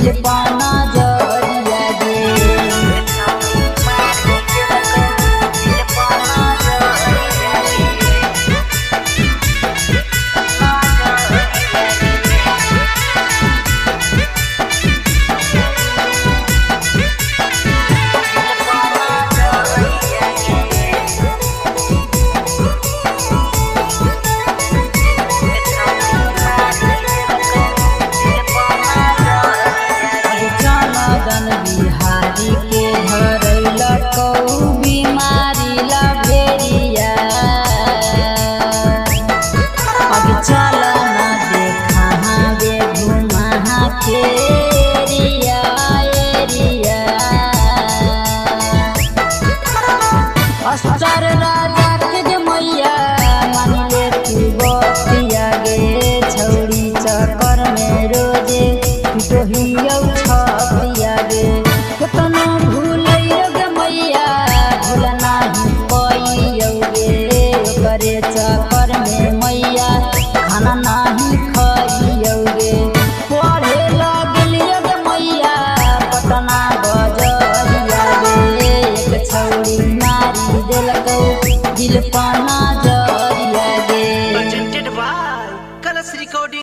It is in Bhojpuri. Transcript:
दिल पाना जरिया गे बिहारी के धरैल कौ बीमारी ला भेड़िया अब चल न देखा गे घुमा खेरिया एरिया अस्तर राजा के गे मैया मान ले तू बतिया गे छौड़ी चक्कर में रोजे दोहिया छपिया गे कितना भूलियो गे मैया भूल नाही पैयो गे करे चक्कर में मैया खाना नाही खाइयो गे पढ़े लगलियो गे मैया पटना बजरिया गे एक छौड़ी मारी देलकौ दिल पाना